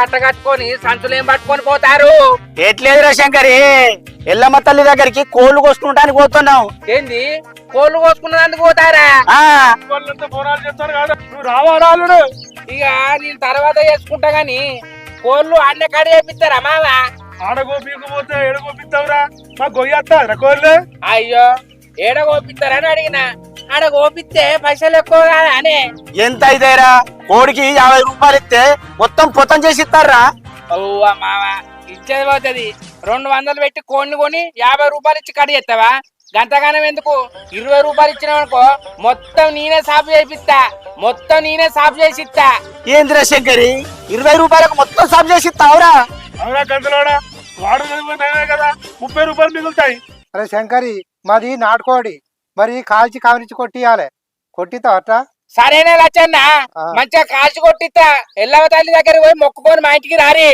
కట్ట కట్టుకొని సంచులు ఏం పట్టుకొని పోతారు? ఎట్లేదురా శంకరి, ఎల్లమ్మ తల్లి దగ్గరికి కోళ్లు కోసుకుంటానికి పోతున్నాం. ఏంది కోళ్ళు కోసుకున్నందుకు పోతారా? ఇక నేను తర్వాత చేసుకుంటా గాని కోళ్ళు అన్న కాడ చేపిస్తారా మావా? ఆడగో పీకపోతే ఎడగోపిస్తావురా, మా గొయ్యత్తారా కోళ్ళు? అయ్యో ఏడ కోపిస్తారని అడిగినా. ఆడ కోపిస్తే పైసలు ఎక్కువ కాదా అని. ఎంత అయితేరా? కోడికి 50 రూపాయలు ఇస్తే మొత్తం పొత్తం చేసి ఇస్తారా? అవ్వా మావా ఇచ్చేది పోతుంది. 200 పెట్టి కోడిని కొని 50 రూపాయలు ఇచ్చి కడి చేస్తావా? గంతగానం ఎందుకు? 20 రూపాయలు ఇచ్చినావనుకో మొత్తం నేనే సాపు చేపిస్తా, మొత్తం నేనే సాపు చేసి ఇస్తా. ఏందిరా శంకరి, 20 రూపాయలకు మొత్తం సాగు చేసి ఇస్తావురా? అవునా గంతలోడా, వాడు కదా 30 రూపాయలు మిగులుతాయి. అరే శంకరి, మాది నాటుకోడి, మరి కాల్చి కావరించి కొట్టియాలి. కొట్టిస్తావు అట్లా? సరేనే లచ్చన్న, మంచిగా కాల్చి కొట్టిస్తా. ఎల్లవ తల్లి దగ్గర పోయి మొక్కుకొని మా ఇంటికి రారి.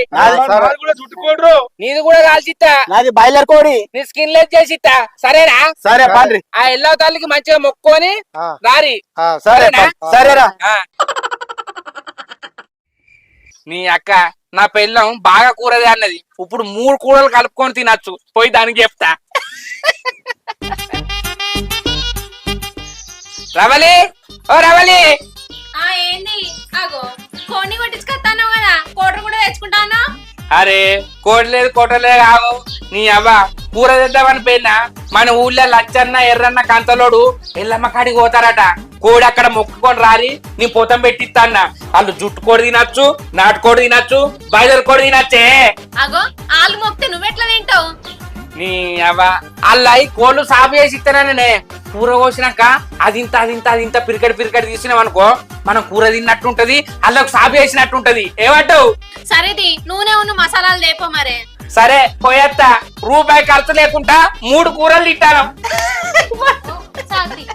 కూడా చుట్టుకోడ్రు, నీది కూడా కాల్చిస్తా. నాది బాయిలర్ కోడి. నీ స్కిన్ లెస్ చేసిస్తా. సరేనా? సరే పండ్రి. ఆ ఎల్లవ తల్లికి మంచిగా మొక్కుకొని రారి. సరేనా? సరేరా. నీ అక్క నా పెళ్ళం బాగా కూరదే అన్నది. ఇప్పుడు 3 కూరలు కలుపుకొని తినచ్చు. పోయి దానికి చెప్తా. రవలి, ఓ రవలి. ఏంది అగో కోడిని కొట్టించుకొస్తాను కదా, కోటరు కూడా తెచ్చుకుంటాను. అరే కోడి లేదు కొట్టలేదు కావు. నీ అవ్వ కూర తెద్దామని పోయినా మన ఊళ్ళో లచ్చన్న ఎర్రన్న కంతలోడు ఎల్లమ్మ కాడికి పోతారట. కోడి అక్కడ మొక్కుకొని రారి, నీ పొతం పెట్టిస్తాన్న. వాళ్ళు జుట్టు కోడి తినచ్చు, నాటుకోడి తినచ్చు, బాయిలర్ కోడి తినచ్చే. అగో ఆలు మొక్కితే నువ్వెట్లా తింటావు? నీ అవ్వ అల్లాయి కోళ్ళు సాపు చేసి ఇస్తాననే. కూర కోసినాక అదింత పిరికడి తీసినాం అనుకో, మనం కూర తిన్నట్టుంటది, అల్లకు సాపు చేసినట్టుంటది. ఏమంటావు? సరేది నూనె ఉన్న మసాలాలు లేపో మరే. సరే పోయేత్తా. రూపాయి ఖర్చు లేకుండా 3 కూరలు తింటాను. సాగది.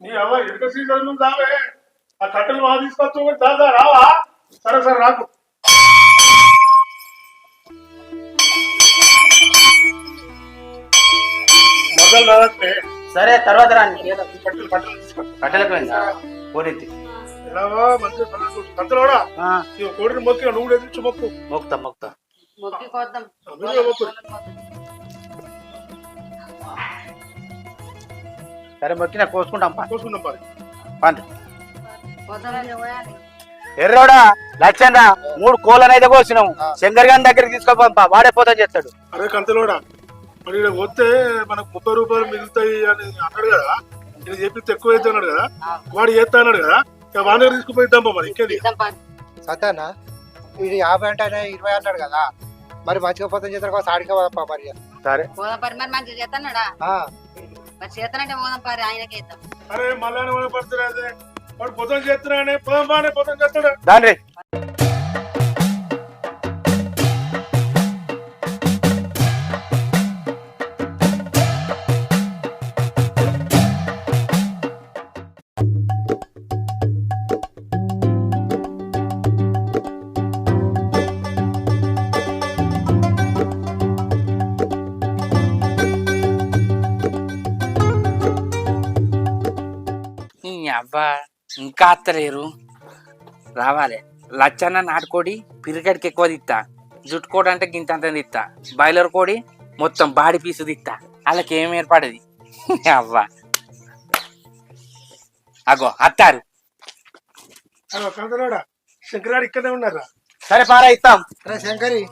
నీ అవ్వ ఎక్కడ సీజన్ రావే, ఆ కట్టెలు బాగా తీసుకొచ్చు దాదా రావా? సరే సరే రాకు. మొదలు రాదంటే సరే తర్వాత రాని. కట్టెలు కట్టెలు తీసుకొచ్చు. కట్టెలకు కోడి ఎలావా మంచిగా కంతలోడా, కోడిని మొక్కి నువ్వు ఎదిరించి మొక్కు. మొక్తా మొక్కు. సరే మొక్కిన కోసుకుంటాం. కోసుకుందాం పారి. పండి. ఎర్రోడా లచ్చన్న 3 కోళ్ళనైతే కోసినాం. శంకర్ గారి దగ్గరికి తీసుకోపా, వాడే పోతా చేస్తాడు. అరే కంతలోడా, మరి ఇక్కడ పోతే మనకు 30 రూపాయలు మిగులుతాయి అని అన్నాడు కదా. ఇది చెప్పి ఎక్కువ అయితే అన్నాడు కదా, వాడు చేస్తా అన్నాడు కదా. వాడి దగ్గర తీసుకుపోయిద్దాం మరి. ఇంకేది సత్యానా, వీడు 50 అంటే 20 అన్నాడు కదా, మరి మంచిగా పోతాం చేస్తారు కదా, సాడిగా పోదాం మరి. సరే మరి మంచిగా చేస్తాడా? మరి చేస్తానంటే పోదాం పారి, ఆయనకే ఇద్దాం. అరే మళ్ళా పడుతున్నా, వాడు పొద్దున చేస్తున్నానే, పొలం బాగానే పొద్దున చేస్తాడు. దాని అబ్బా ఇంకా అత్తలేరు. రావాలి. లచ్చన్న నాటుకోడి పిరికడికి ఎక్కువ తిత్తా, జుట్టుకోడి అంటే గింతంత తిత్తా, బాయిలర్ కోడి మొత్తం బాడీ పీసు తిత్తా. వాళ్ళకి ఏం ఏర్పడది. అవ్వా అగో అత్తారు. కంతలోడా, శంకరాడు ఇక్కడే ఉన్నారా? సరే పారా ఇస్తాం. అరే శంకరి,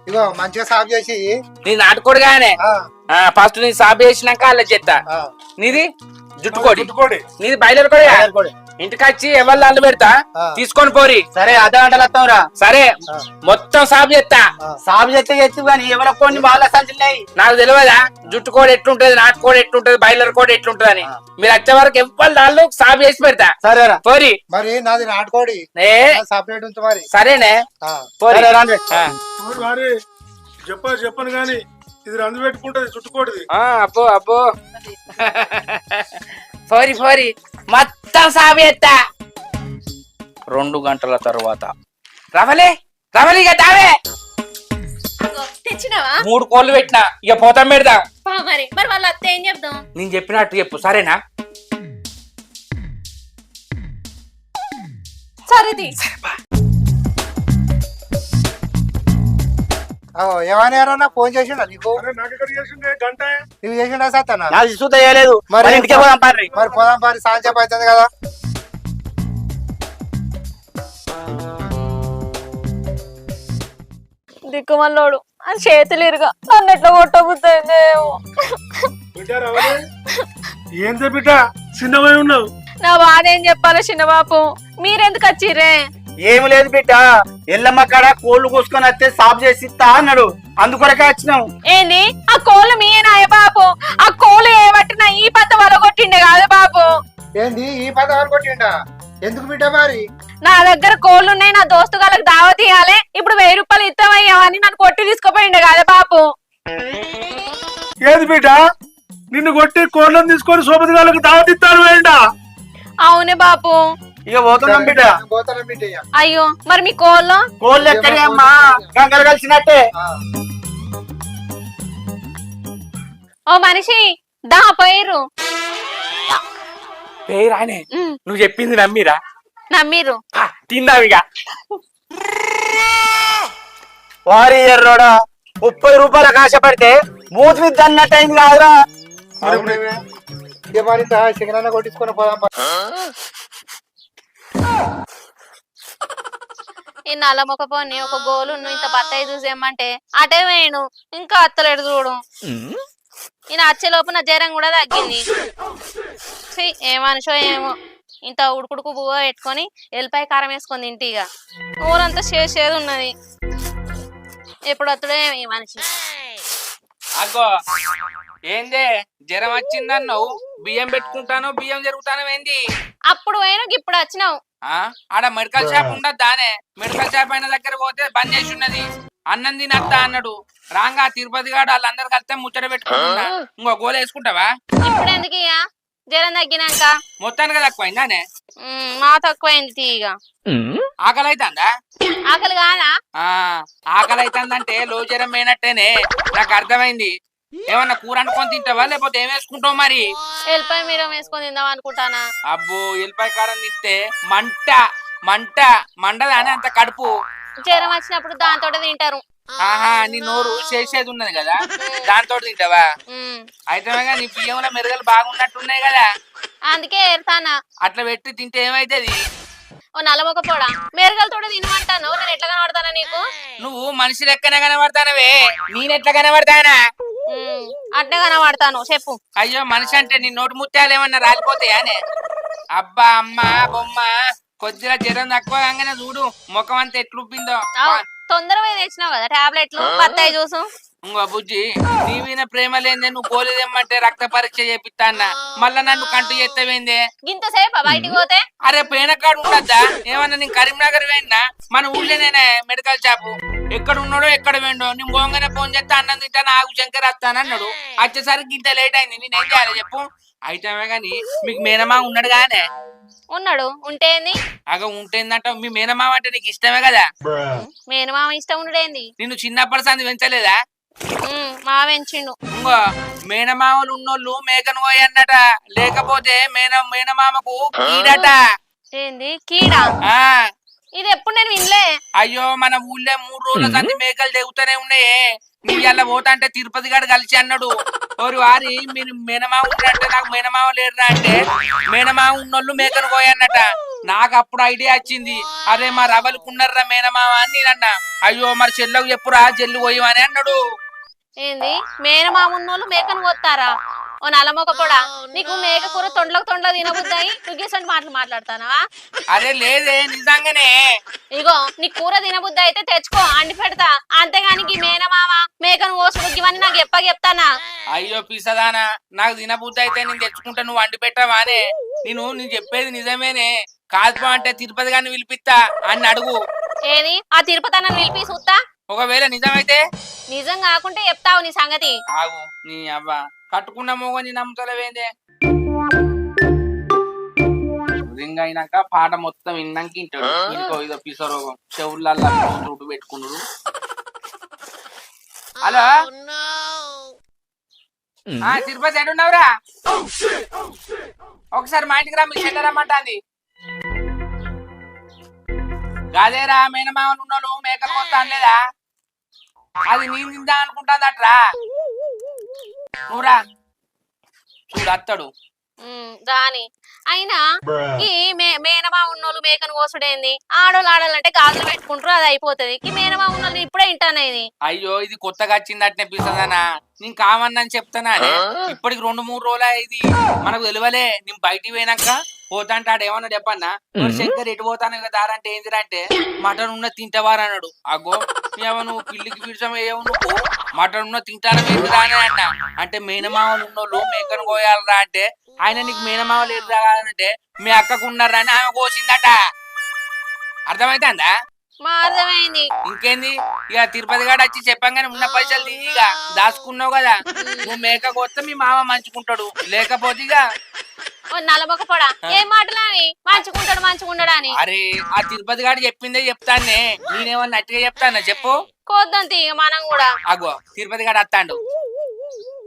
ఇగో మంచిగా సాగు చేసి. నీ నాటుకోడి గానే ఫస్ట్ నీ సాబు చేసినాక అలా చెత్తా. నీది జుట్టుకోడి, నీది బాయిలర్ కోడి. ఇంటికి వచ్చి ఎవరు అల్లు పెడతా, తీసుకొని పోరి. సరే అర్ధ గంటలు వస్తావురా. సరే మొత్తం సాబు చేస్తా. సాగు చేస్తే చేస్తూ కానీ ఎవరో కొన్ని వాళ్ళ సంచున్నాయి. నాకు తెలియదా జుట్టుకోడి ఎట్లుంటది, నాటుకోడి ఎట్లుంటది, బాయిలర్ కోడి ఎట్లుంటది అని. మీరు వచ్చే వరకు ఎవరు దాళ్ళు సాబు చేసి పెడతా. సరేరా పోరి. మరి నాది నాటుకోడి సపరేట్ ఉంటుంది మరి. సరేనే చెప్పను గాని ఇది రంగు పెట్టుకుంటది చుట్టుకోటిది. అబ్బో అబ్బో పోరి పోరి మొత్తం సాబేత్తా 2 గంటల తర్వాత రవలే రవలిగా దావే అగో తెచ్చినావా 3 కోళ్ళు పెట్టినా ఇక పోతాం పెడదాం. మరి మరి వాళ్ళ అత్త ఏం చెప్దాం? నేను చెప్పినట్టు చెప్పు సరేనా? సరేది. ఏమన్నా ఫోన్ చేసిండా నీకు? అరే నాకు ఎక్కడ చేసిండే గంట నువ్వు చేసిండా సత్తనా? నాకు ఇసు తెలియలేదు. మరి మరి ఇంటికే పోదాం పారి. మరి పోదాం పారి సాయంత్రం అవుతుంది కదా. దిక్కుమల్లోడు అని చేతులు ఇరుగా నన్ను ఎట్లా కొట్టబుద్ది. బిడ్డ రావాలి. ఏందే బిడ్డ చిన్నవై ఉన్నావు? నా బాధ ఏం చెప్పాలి చిన్నబాబు, మీరెందుకు వచ్చిర్రే? ఏమి లేదు బిడ్డ, ఎల్లమ్మ కాడ కోళ్ళు కోసుకొని వస్తే సాపు చేసి ఇస్తా అన్నాడు, అందుకొరకే వచ్చినాం. ఏంది ఆ కోళ్ళు మీనాయ బాబు? ఆ కోళ్ళు ఏమట్టినా ఈ పత్త వలగొట్టిండే కాదు బాబు. ఏంది ఈ పదహారు కొట్టిండా? ఎందుకు బిడ్డ మరి? నా దగ్గర కోళ్ళు ఉన్నాయి, నా దోస్తు గాళ్ళకి దావత్ ఇవ్వాలి, ఇప్పుడు 1000 రూపాయలు ఇస్తామయ్యావని నన్ను కొట్టి తీసుకుపోయిండే కాదు బాబు. ఏది బిడ్డ నిన్ను కొట్టి కోళ్ళని తీసుకొని సోపతి వాళ్ళకి దావతిస్తారు వేయండా? అవునే బాబు. ఇక పోతున్నాం బిడ్డ. పోతాను బిడ్డ. అయ్యో మరి మీ కోళ్ళు? కోళ్ళు ఎక్కడే అమ్మా, గంగలు కలిసినట్టే. ఓ మనిషి దా పోయిర్రు. పేరానే నువ్వు చెప్పింది నమ్మిరా? నమ్మిర్రు. తిందాం ఇక. వారి ఎర్రోడా 30 రూపాయలకు ఆశపడితే మూతి మీద అన్నట్టు అయింది కాదురా. మరి చికెన్ కొట్టించుకొని పోదాం. ఈ నల్ల మొక్కపోని ఒక గోలు ఇంత బత్తాయి చూసేయమంటే అటే వేయను, ఇంకా అత్తలేడు చూడు. ఈయన వచ్చే లోపు నా జ్వరం కూడా తగ్గింది. ఏ మనిషో ఏమో, ఇంత ఉడుకుడుకు బువ్వ పెట్టుకొని ఎల్లిపాయ కారం వేసుకొని తింటే ఇక ఊరంతా చేసేది ఉన్నది. ఎప్పుడు వస్తుడే ఈ మనిషి. అగ్గో ఏందే జ్వరం వచ్చిందన్నావు, బియ్యం పెట్టుకుంటాను బియ్యం జరుగుతాను ఏంది? అప్పుడు పోయినా ఇప్పుడు వచ్చినావు. ఆడ మెడికల్ షాప్ ఉండదు దానే, మెడికల్ షాప్ అయిన దగ్గర పోతే బంద్ చేసి ఉన్నది. అన్నం తినత్తా అన్నాడు. రాంగా తిరుపతి గాడు వాళ్ళందరు కలిస్తే ముచ్చట పెట్టుకుంటున్నా. ఇంకో గోలు వేసుకుంటావా? ఇప్పుడు ఎందుకు ఇక జ్వరం తగ్గినాక? మొత్తానికి తక్కువైందానే? మా తక్కువైంది తీగ. ఆకలి అవుతుందా? ఆకలి కాదా? ఆకలి అవుతుందంటే లో జ్వరం పోయినట్టేనే, నాకు అర్థమైంది. ఏమన్నా కూర అనుకొని తింటావా లేకపోతే ఏం వేసుకుంటావు మరి? ఎల్లిపాయ మీరు వేసుకొని తిందాం అనుకుంటానా. అబ్బో ఎల్లిపాయ కారం తింటే మంట మంట మండదానే అంత కడుపు. జ్వరం వచ్చినప్పుడు దాంతో తింటారు. ఆహా నీ నోరు చేసేది ఉన్నది కదా, దాంతో తింటావా? అయితే నీ బియ్యంలో మెరుగలు బాగున్నట్టున్నాయి కదా, అందుకే ఏరుతానా. అట్లా పెట్టి తింటే ఏమైతుంది? ఓ నల్లమొక పొడా మెరుగలతో తినమంటాను. నేను ఎట్లా కనబడతానా నీకు? నువ్వు మనిషి లెక్కనే కనబడతానవే, నేనెట్లా కనబడతానా? అట్నే కనబడతాను చెప్పు. అయ్యో మనిషి అంటే నీ నోటి ముత్యాలు ఏమన్నా రాలిపోతాయానే? అబ్బా అమ్మ బొమ్మ కొద్దిగా జ్వరం తక్కువ కాగానే చూడు ముఖం అంతా ఎట్లుప్పిందో. తొందరగా తెచ్చినావు కదా టాబ్లెట్లు, బత్తాయి జ్యూసు. ఇంకో బుజ్జి నీ మీద ప్రేమ లేదే, నువ్వు గోలేదేమంటే రక్త పరీక్ష చేపిస్తా అన్న, మళ్ళా నన్ను కంటు చేస్తావేందే? ఇంతసేపా బయటికి పోతే? అరే పేనకాడు ఉండద్దా ఏమన్నా? నేను కరీంనగర్ పోయినా, మన ఊళ్ళోనేనే మెడికల్ షాపు. ఎక్కడ ఉన్నాడో ఎక్కడ పోయిండో, నేను పోగానే ఫోన్ చేస్తే అన్నం తింటాను ఆగు శంకర్ వస్తానన్నాడు. వచ్చేసరికి ఇంత లేట్ అయింది, నేనేం చేయాలి చెప్పు? అయితే గాని మీకు మేనమా ఉన్నాడు గానే? ఉన్నాడు. ఉంటేంది? అగ ఉంటేందంట. మీ మేనమామ అంటే నీకు ఇష్టమే కదా? మేనమామ ఇష్టం ఉండేంది? నిన్ను చిన్నప్పటి సంది పెంచలేదా? మా పెంచిండు. ఇంకో మేనమామలు ఉన్నోళ్ళు మేకను పోయన్నట, లేకపోతే మేనమామకు కీడట. ఏంది కీడా? ఇది ఎప్పుడు నేను వినలే. అయ్యో మన ఊళ్ళో 3 రోజుల సంది మేకలు తెగుతూనే ఉన్నాయే. నీ అలా పోతా అంటే తిరుపతి గాడు కలిసి అన్నాడు, ఓరి వారి మీరు మేనమామ ఉన్నారంటే నాకు మేనమామ లేరురా అంటే, మేనమామ ఉన్నోళ్ళు మేకను పోయన్నట. నాకు అప్పుడు ఐడియా వచ్చింది, అరే మా రవలుకున్నారా మేనమామ అని నేనన్నా. అయ్యో మరి చెల్లకు చెప్పురా చెల్లు పోయమని అన్నాడు. ఏంది మేనమామ ఉన్నోళ్ళు మేకను పోతారా? ఓ నల్లమొక పొడా, నీకు మేక కూర తొండలకు తినబుద్దాయి నువ్వు గీసంటి మాటలు మాట్లాడతానవా? అరే లేదే నిజంగానే. ఇగో నీ కూర తినబుద్ది అయితే తెచ్చుకో, అండి పెడతా. అంతేగాని మేనమామ మేకను కోసుడు ఇవన్నీ నాకు చెప్తానా? అయ్యో పిసదానా, నాకు తినబుద్ధి అయితే నేను తెచ్చుకుంటా, నువ్వు వండి పెట్టావానే? నేను చెప్పేది నిజమేనే. కాదు అంటే తిరుపతి గారిని పిలిపిస్తా అని అడుగు. ఏది ఆ తిరుపతి అన్న పిలిపి చూస్తా. ఒకవేళ నిజమైతే నిజం కాకుంటే చెప్తావు నీ సంగతి. ఆగు నీ అవ్వ కట్టుకున్న మొగని నమ్ముతలేవేందే రింగ్ అయినాక పాట మొత్తం విన్నాక ఇంటాడు ఇంకో ఇదో పిసరోగం చెవులల్లా చుట్టూ పెట్టుకున్నాడు. హలో తిరుపతి ఎడున్నావురా ఒకసారి మా ఇంటికి రా మీ చెల్లె రమ్మంటాంది. గదేరా మేనమామలు ఉన్నాడు మేకలు పోతాను లేదా అది నేను తిందా అనుకుంటాదట్రా నువ్వురా చూడు అత్తడు. రాని అయినా ఈ మేనమా ఉన్నోళ్ళు మేకను కోసుడేంది? ఆడోళ్ళు ఆడాలంటే గాజులు పెట్టుకుంటారు, అది అయిపోతుంది. ఈ మేనమా ఉన్నోళ్ళు ఇప్పుడే ఇంటానేది. అయ్యో ఇది కొత్తగా వచ్చింది అట్నే పిసదనా నేను కావన్నాని చెప్తానా ఇప్పటికి 2-3 రోజులు ఇది మనకు తెలియలే. నేను బయటికి పోయినాక పోతాంటే ఆడేమన్నా చెప్పన్నా శంకర్ ఎటు పోతాను కదా అంటే ఏంటిదంటే మటన్ ఉన్న తింటవారు అన్నాడు. అగో నువ్వు పిల్లికి పిడిచం ఏమో నువ్వు మటన్ ఉన్న తింటారా అన్న అంటే మేనమామలు ఉన్నోళ్ళు మేకను కోయాలరా అంటే ఆయన నీకు మేనమామలు ఎటు రాగాలంటే మీ అక్కకు ఉన్నారా అని ఆమె కోసిందట. అర్థమైతుందా? మా అర్థమైంది. ఇంకేంది ఇక తిరుపతి గాడు వచ్చి చెప్పంగానే ఉన్న పైసలు ఇక దాచుకున్నావు కదా నువ్వు మేక కొత్త మీ మామ మంచుకుంటాడు లేకపోతే ఇక నలబొక పొడా ఏం మాటలని మంచుకుంటాడు అని. అరే ఆ తిరుపతి గాడు చెప్పిందే చెప్తానే నేనేమన్నా అట్టిగా చెప్తానా చెప్పు కోద్దాం తీ మనం కూడా. అగో తిరుపతి గాడు వస్తాడు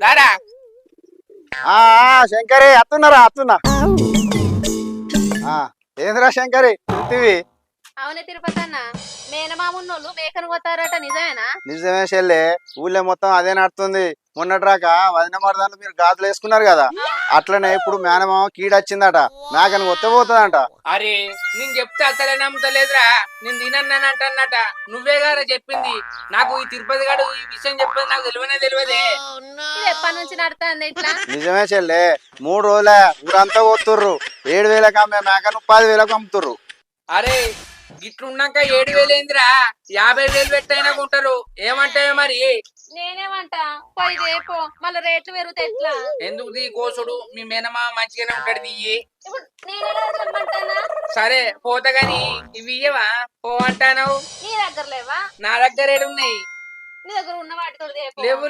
దారా. శంకరి అత్తున్నా ఏంద్రా శంకరి పృథివీ? అవునే తిరుపతి అన్న మేనమామున్నోళ్ళు మేకను కొత్తారట నిజమేనా? నిజమే చెల్లె ఊళ్ళో మొత్తం అదే నడుతుంది. మొన్నట్రాక వదిన మరదాలు మీరు గాజులు వేసుకున్నారు కదా అట్లనే ఇప్పుడు మేనమామ కీడొచ్చిందట మేకను కొత్తపోతుందంట. అరే నేను చెప్తే అసలే నమ్ముతలేదురా నేను తినన్నానంటన్నట నువ్వే గారా చెప్పింది నాకు. ఈ తిరుపతి గాడు ఈ విషయం చెప్పేది నాకు తెలియదే. ఇది ఎప్పటి నుంచి నడుతుంది ఇట్లా? నిజమే చెల్లె 3 రోజులే ఊరంతా కొత్తుర్రు. 7,000కి అమ్మే మేకను 10,000కి అమ్ముతుర్రు. అరే గిట్లున్నాక 7,000 ఏందిరా 50,000 పెట్టైనా కొంటారు ఏమంటావే మరి? నేనేమంటా పోయి రేపో మళ్ళీ రేట్లు పెరుగుతాయి ఎట్లా? ఎందుకు దీ కోసుడు మీ మేనమా మంచిగానే ఉంటాడు దియ్యి. ఇప్పుడు నేనే సరే పోతా గాని ఇవి ఇయ్యవా పో అంటాను. నీ దగ్గర లేవా? నా దగ్గర ఏడున్నాయి. నీ దగ్గర ఉన్న వాటితో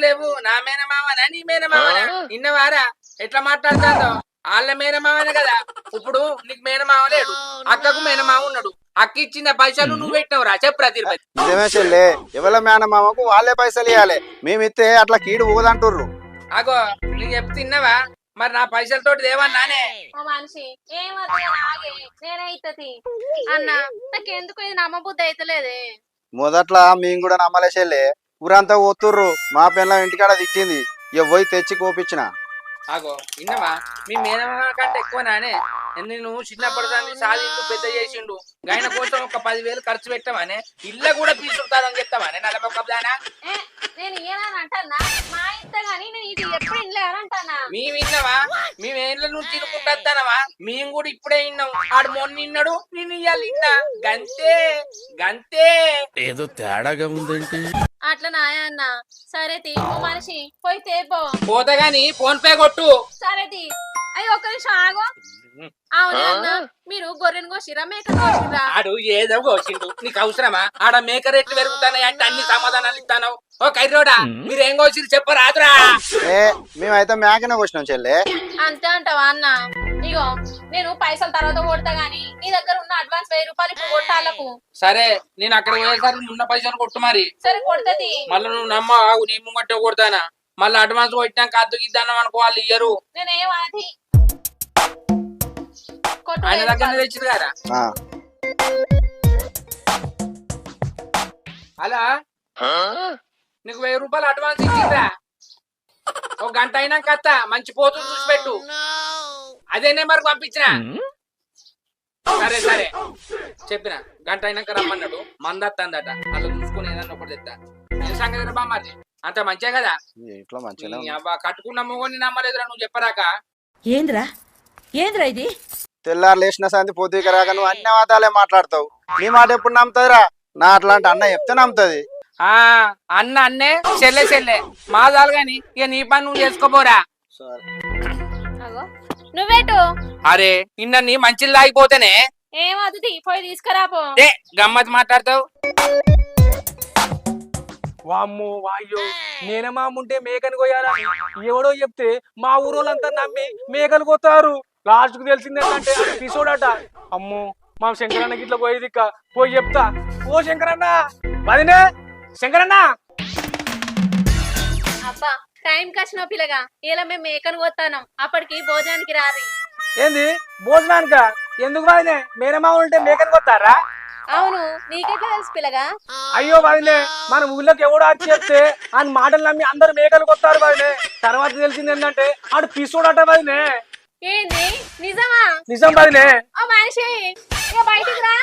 లేవు నా మేనమావనా నీ మేనమావనా ఇన్నవారా ఎట్లా మాట్లాడుతాదో? వాళ్ళ మేనమావనే కదా ఇప్పుడు నీకు మేనమావ లేడు అక్కకు మేనమావ ఉన్నాడు. అక్క ఇచ్చిన పైసలు నువ్వు పెట్టినవురా చెప్పురా తిరుపతి. నిజమే చెల్లె ఎవరి మేనమామకు వాళ్ళే పైసలు ఇవ్వాలి మేమిస్తే అట్లా కీడు ఊదంటుర్రు. అగో నీకు చెప్తున్నవా మరి నా పైసలతోటి దేవన్నానే మనిషి నేనైతది అన్న నాకెందుకు ఇది నమ్మబుద్ధి అయితలేదే. మొదట్లో మేము కూడా నమ్మలే చెల్లె ఊరంతా పోతుర్రు. మా పిల్ల ఇంటికాడ తిట్టింది పోయి తెచ్చి కోపించిన. అగో ఇన్నవా మీ మేనమా కంటే ఎక్కువ నానే నేను చిన్నప్పటి దాన్ని సాధించు పెద్ద చేసిండు ఆయన కోసం ఒక 10,000 ఖర్చు పెట్టామనే ఇల్లు కూడా పీసుతారని చెప్తామనే నలభొక్కదానా నేను ఏనంటన్నా మా ఇంత గానీ నేను ఇది ఎప్పుడు ఇల్లేనంటానా? మేము విన్నావా మేము ఏళ్ళ నుంచి తినుకుంటానవా మేము కూడా ఇప్పుడే విన్నాం. ఆడు మొన్న విన్నాడు నేను ఇయ్యాలి విన్నా గంతే ఏదో తేడాగా ఉందేంటి? అట్లా నాయ అన్న. సరే తీ ఓ మనిషి పోయి తేపో. పోతా గాని ఫోన్ పే కొట్టు. సరే తీ. అయ్యి ఒక్క నిమిషం ఆగో. అవునా అన్న మీరు గొర్రెను కోసిరా మేకను కోసిరా? ఆడు ఏదో కోసిండు నీకు అవసరమా? ఆడ మేక రేట్లు పెరుగుతాయి అంటే అన్ని సమాధానాలు ఇస్తాను. ఓ కైరోడా మీరేం కోసిరు చెప్పరాదురా. మేమైతే మేకనే కోసినాం చెల్లె. అంతే అంటావా అన్న? ఇగో నేను పైసలు తర్వాత కొడతా గానీ నీ దగ్గర ఉన్న అడ్వాన్స్ 1000 రూపాయలు ఇప్పుడు కొట్టాలకు. సరే నేను అక్కడ పోయేసరికి ఉన్న పైసలు కొట్టు మరి. సరే కొడతది. మళ్ళీ నువ్వు నమ్మ నీ ముంగట్టే కొడతానా మళ్ళీ అడ్వాన్స్ కొట్టినాక అద్దు గిద్దాం అనుకో వాళ్ళు ఇయ్యరు. నేనేం అది ఆయన దగ్గర తెచ్చింది కదా. అలా నీకు 1000 రూపాయలు అడ్వాన్స్ ఇచ్చిందా? ఒక గంట అయినాక అత్త మంచి పోతు చూసి పెట్టు. అదే నెంబర్ పంపించిన. సరే చెప్పిన గంట అయినాక రమ్మన్నాడు. మందత్తందట అలా చూసుకుని ఏదన్నా ఒకటి తెస్తా. సంగతి బామ్మాది అంత మంచిగా కదా. కట్టుకున్న మొగని నమ్మలేదురా నువ్వు చెప్పరాక. ఏంద్రా ఇది? తెల్లారు లేచిన సంది పొద్దుకి రాక నువ్వు అన్ని వాదాలే మాట్లాడతావు. నీ మాట ఎప్పుడు నమ్ముతుందిరా? నా అట్లాంటి అన్న చెప్తే నమ్ముతుంది. అన్నే చెల్లె మాదాలు గాని ఇక నీ పని నువ్వు చేసుకోపోరా. నువ్వేటు? అరే ఇన్నీ మంచిలు తాగిపోతేనే ఏమవుతుంది పోయి తీసుకురాపో. గమ్మత్ మాట్లాడతావు. వామ్మో వాయ్యో మేనమామ ఉంటే మేకను కొయ్యాలని ఎవడో చెప్తే మా ఊరోళ్ళంతా నమ్మి మేకలు కొత్తారు. లాస్ట్ కు తెలిసింది ఏంటంటే పిసోడట. అమ్మో మా శంకరన్నకి ఇట్లా పోయేది పోయి చెప్తా. ఓ శంకరన్న వదినే శంకరన్న. అబ్బా టైం కచ్చిన పిల్లగా ఇలా మేము మేకను పోతాను, అప్పటికి భోజనానికి రారి. ఏంది భోజనానిక? ఎందుకు వదినే మేనమామ ఉంటే మేకను కొత్తారా? అవును, నీకెట్లా తెలుసు పిల్లగా? అయ్యో వదిలే, మన ఊళ్ళోకి ఎవడో వచ్చి చెప్తే ఆయన మాటలు నమ్మి అందరు మేకలు కొత్తారు వదిలే. తర్వాత తెలిసింది ఏంటంటే ఆడు పిసోడట వదిలే. ఏంది నిజమా? నిజం వదిలే. ఓ మనిషి ఇక బయటికి రా.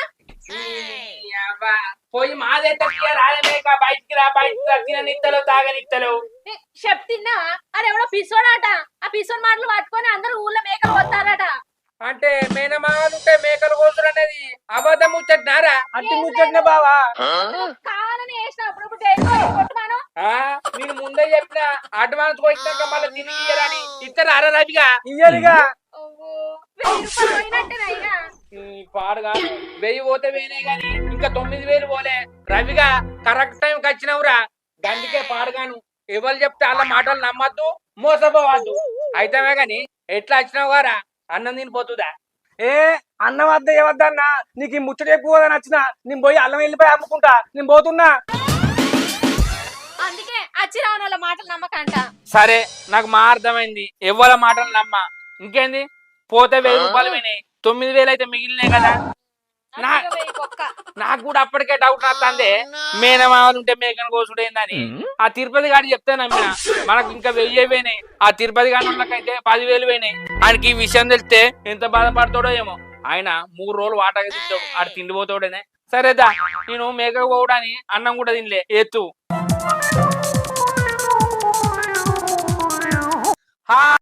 పోయి మాదైతే రాలేక బయటికి రా, బయటికి రా. తిననిత్తలు తాగనిత్తలు చెప్తున్నా అది ఎవడో పిసోడాట. ఆ పిసోడ్ మాటలు పట్టుకొని అందరు ఊళ్ళో మేకలు పోతారట. అంటే మేనమాలుంటే మేకలు కోసుడు అనేది అబద్ధం ముచ్చట్నారా? అట్టి ముచ్చట్నే బావా. కావాలని వేసిన అప్పుడప్పుడు నేను ముందే చెప్పిన అడ్వాన్స్ పోయినాక మళ్ళీ తిరిగి ఇయ్యరని. ఇద్దరు అరరవిగా ఇయ్యరిగా పాడు కాదు. 1000 పోతే వేనే గాని ఇంకా 9000 పోలే. రవిగా కరెక్ట్ టైం కి వచ్చినవురా, గండికే పాడుగాను. ఎవరు చెప్తే అలా మాటలు నమ్మద్దు, మోసపోవద్దు. అయితేమే గాని ఎట్లా వచ్చినావు గారా? అన్నం తినిపోతుందా? ఏ అన్నం వద్ద ఏవద్దన్నా, నీకు ఈ ముచ్చట ఎక్కువ నచ్చిన నేను పోయి అల్లం వెళ్ళిపోయి అమ్ముకుంటా. నేను పోతున్నా. అందుకే అచ్చి రాని వాళ్ళ మాటలు నమ్మకంట. సరే నాకు మా అర్థమైంది, ఎవరి మాటలు నమ్మ. ఇంకేంది పోతే 1000 రూపాయలు పోయినాయి, 9000 అయితే మిగిలినాయి కదా. నాకు కూడా అప్పటికే డౌట్ వస్తుంది, మేనమామలు ఉంటే మేకను కోసుడేందని. ఆ తిరుపతి గాడి చెప్తే నమ్మిన. మనకు ఇంకా 1000 పోయినాయి. ఆ తిరుపతి గాడి వాళ్ళకైతే 10,000 పోయినాయి. ఆయనకి ఈ విషయం తెలిస్తే ఎంత బాధపడతాడో ఏమో. ఆయన 3 రోజులు వాటగా తింటాడు, ఆడు తిండిపోతాడేనే. సరేదా, నేను మేక పోవడానికి అన్నం కూడా తినలే. ఎత్తు